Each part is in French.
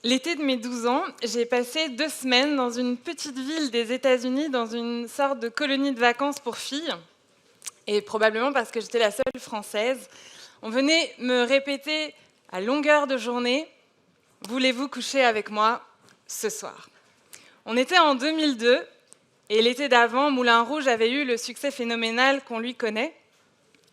L'été de mes 12 ans, j'ai passé 2 semaines dans une petite ville des États-Unis, dans une sorte de colonie de vacances pour filles. Et probablement parce que j'étais la seule française, on venait me répéter à longueur de journée « Voulez-vous coucher avec moi ce soir ?» On était en 2002, et l'été d'avant, Moulin Rouge avait eu le succès phénoménal qu'on lui connaît.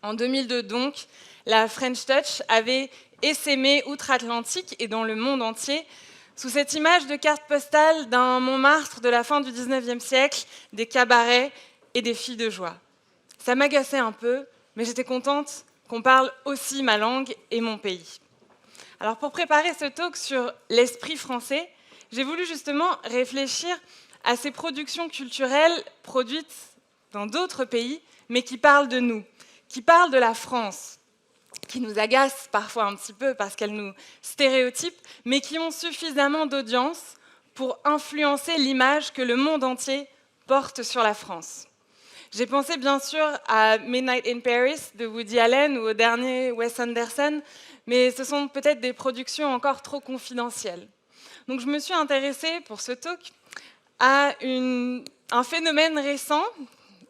En 2002 donc, la French Touch avait essaimé outre-Atlantique et dans le monde entier sous cette image de carte postale d'un Montmartre de la fin du 19e siècle, des cabarets et des filles de joie. Ça m'agaçait un peu, mais j'étais contente qu'on parle aussi ma langue et mon pays. Alors pour préparer ce talk sur l'esprit français, j'ai voulu justement réfléchir à ces productions culturelles produites dans d'autres pays, mais qui parlent de nous, qui parlent de la France, qui nous agacent parfois un petit peu parce qu'elles nous stéréotypent, mais qui ont suffisamment d'audience pour influencer l'image que le monde entier porte sur la France. J'ai pensé bien sûr à Midnight in Paris de Woody Allen ou au dernier Wes Anderson, mais ce sont peut-être des productions encore trop confidentielles. Donc je me suis intéressée pour ce talk à un phénomène récent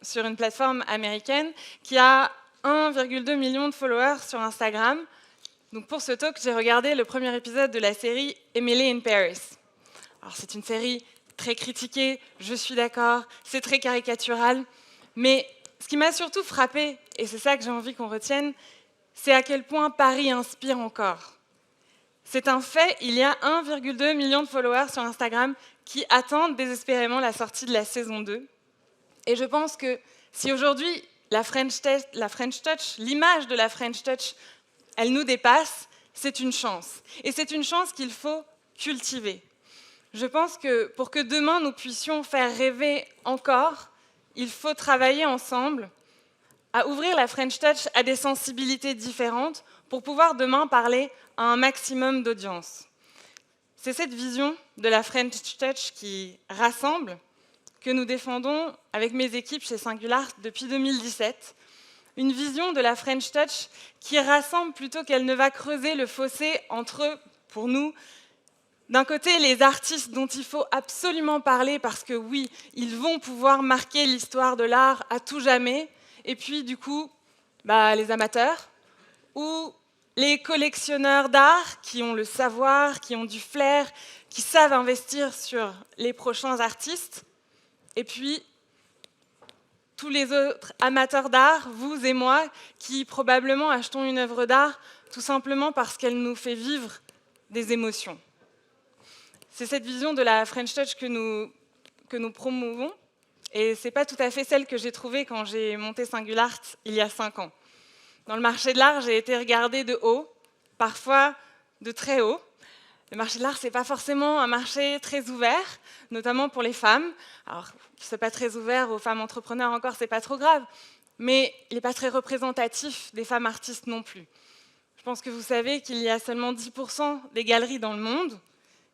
sur une plateforme américaine qui a 1,2 million de followers sur Instagram. Donc pour ce talk, j'ai regardé le premier épisode de la série Emily in Paris. Alors c'est une série très critiquée, je suis d'accord, c'est très caricatural, mais ce qui m'a surtout frappée, et c'est ça que j'ai envie qu'on retienne, c'est à quel point Paris inspire encore. C'est un fait, il y a 1,2 million de followers sur Instagram qui attendent désespérément la sortie de la saison 2. Et je pense que si aujourd'hui, la French Touch, l'image de la French Touch, elle nous dépasse, c'est une chance. Et c'est une chance qu'il faut cultiver. Je pense que pour que demain nous puissions faire rêver encore, il faut travailler ensemble à ouvrir la French Touch à des sensibilités différentes pour pouvoir demain parler à un maximum d'audience. C'est cette vision de la French Touch qui rassemble, que nous défendons avec mes équipes chez Singular depuis 2017. Une vision de la French Touch qui rassemble plutôt qu'elle ne va creuser le fossé entre, pour nous, d'un côté, les artistes dont il faut absolument parler parce que oui, ils vont pouvoir marquer l'histoire de l'art à tout jamais, et puis du coup, les amateurs, ou les collectionneurs d'art qui ont le savoir, qui ont du flair, qui savent investir sur les prochains artistes, et puis tous les autres amateurs d'art, vous et moi, qui probablement achetons une œuvre d'art tout simplement parce qu'elle nous fait vivre des émotions. C'est cette vision de la French Touch que nous promouvons, et ce n'est pas tout à fait celle que j'ai trouvée quand j'ai monté Singular il y a 5 ans. Dans le marché de l'art, j'ai été regardée de haut, parfois de très haut. Le marché de l'art, ce n'est pas forcément un marché très ouvert, notamment pour les femmes. Alors, qu'il ne soit pas très ouvert aux femmes entrepreneurs encore, ce n'est pas trop grave, mais il n'est pas très représentatif des femmes artistes non plus. Je pense que vous savez qu'il y a seulement 10% des galeries dans le monde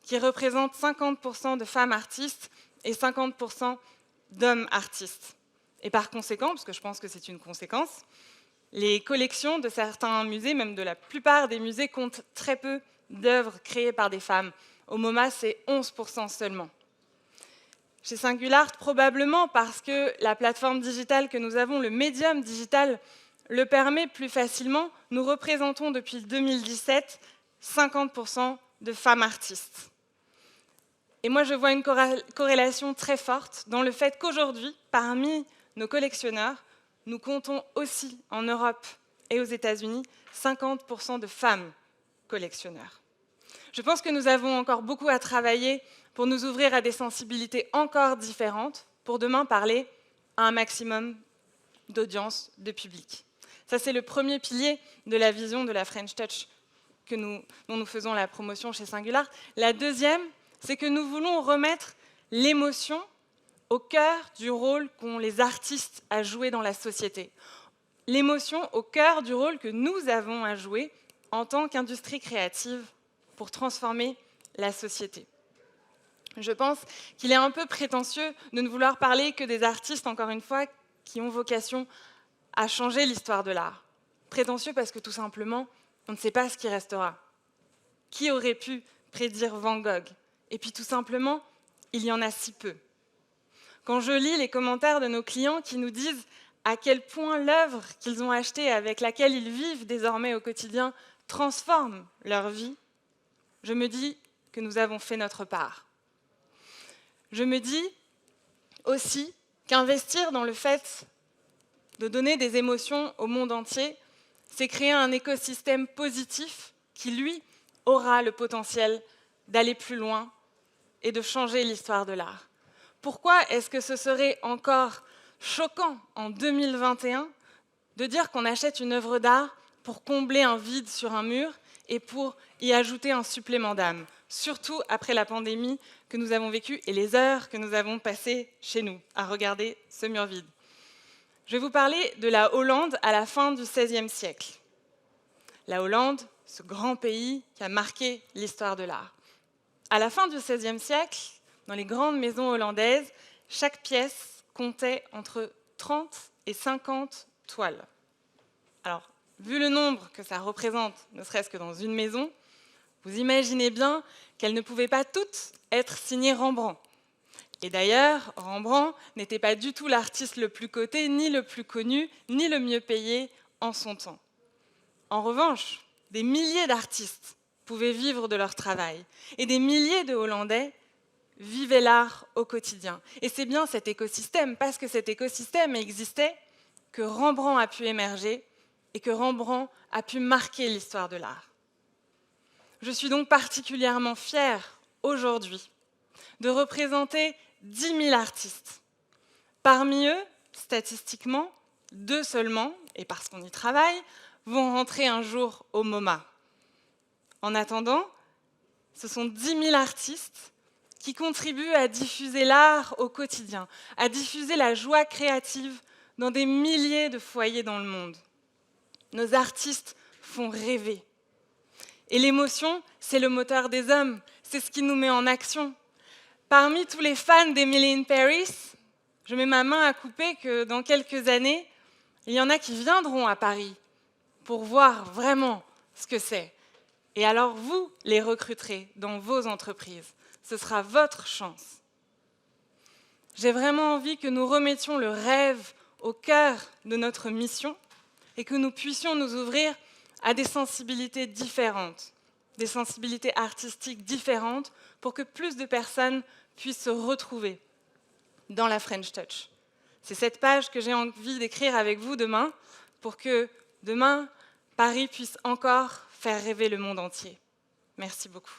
qui représentent 50% de femmes artistes et 50% d'hommes artistes. Et par conséquent, parce que je pense que c'est une conséquence, les collections de certains musées, même de la plupart des musées, comptent très peu d'œuvres créées par des femmes. Au MoMA, c'est 11% seulement. Chez Singular, probablement parce que la plateforme digitale que nous avons, le médium digital, le permet plus facilement, nous représentons depuis 2017 50% de femmes artistes. Et moi, je vois une corrélation très forte dans le fait qu'aujourd'hui, parmi nos collectionneurs, nous comptons aussi en Europe et aux États-Unis 50% de femmes collectionneurs. Je pense que nous avons encore beaucoup à travailler pour nous ouvrir à des sensibilités encore différentes, pour demain parler à un maximum d'audience, de public. Ça, c'est le premier pilier de la vision de la French Touch dont nous faisons la promotion chez Singular. La deuxième, c'est que nous voulons remettre l'émotion au cœur du rôle qu'ont les artistes à jouer dans la société. L'émotion au cœur du rôle que nous avons à jouer en tant qu'industrie créative pour transformer la société. Je pense qu'il est un peu prétentieux de ne vouloir parler que des artistes, encore une fois, qui ont vocation à changer l'histoire de l'art. Prétentieux parce que tout simplement, on ne sait pas ce qui restera. Qui aurait pu prédire Van Gogh? Et puis tout simplement, il y en a si peu. Quand je lis les commentaires de nos clients qui nous disent à quel point l'œuvre qu'ils ont achetée, avec laquelle ils vivent désormais au quotidien, transforme leur vie, je me dis que nous avons fait notre part. Je me dis aussi qu'investir dans le fait de donner des émotions au monde entier, c'est créer un écosystème positif qui, lui, aura le potentiel d'aller plus loin et de changer l'histoire de l'art. Pourquoi est-ce que ce serait encore choquant en 2021 de dire qu'on achète une œuvre d'art pour combler un vide sur un mur et pour y ajouter un supplément d'âme, surtout après la pandémie que nous avons vécue et les heures que nous avons passées chez nous à regarder ce mur vide? Je vais vous parler de la Hollande à la fin du XVIe siècle. La Hollande, ce grand pays qui a marqué l'histoire de l'art. À la fin du XVIe siècle, dans les grandes maisons hollandaises, chaque pièce comptait entre 30 et 50 toiles. Alors, vu le nombre que ça représente, ne serait-ce que dans une maison, vous imaginez bien qu'elles ne pouvaient pas toutes être signées Rembrandt. Et d'ailleurs, Rembrandt n'était pas du tout l'artiste le plus coté, ni le plus connu, ni le mieux payé en son temps. En revanche, des milliers d'artistes pouvaient vivre de leur travail, et des milliers de Hollandais vivaient l'art au quotidien. Et c'est bien cet écosystème, parce que cet écosystème existait, que Rembrandt a pu émerger et que Rembrandt a pu marquer l'histoire de l'art. Je suis donc particulièrement fière aujourd'hui de représenter 10 000 artistes. Parmi eux, statistiquement, 2 seulement, et parce qu'on y travaille, vont rentrer un jour au MoMA. En attendant, ce sont 10 000 artistes qui contribuent à diffuser l'art au quotidien, à diffuser la joie créative dans des milliers de foyers dans le monde. Nos artistes font rêver. Et l'émotion, c'est le moteur des hommes, c'est ce qui nous met en action. Parmi tous les fans d'Emily in Paris, je mets ma main à couper que dans quelques années, il y en a qui viendront à Paris pour voir vraiment ce que c'est. Et alors vous les recruterez dans vos entreprises. Ce sera votre chance. J'ai vraiment envie que nous remettions le rêve au cœur de notre mission et que nous puissions nous ouvrir à des sensibilités différentes, des sensibilités artistiques différentes pour que plus de personnes puissent se retrouver dans la French Touch. C'est cette page que j'ai envie d'écrire avec vous demain pour que demain, Paris puisse encore faire rêver le monde entier. Merci beaucoup.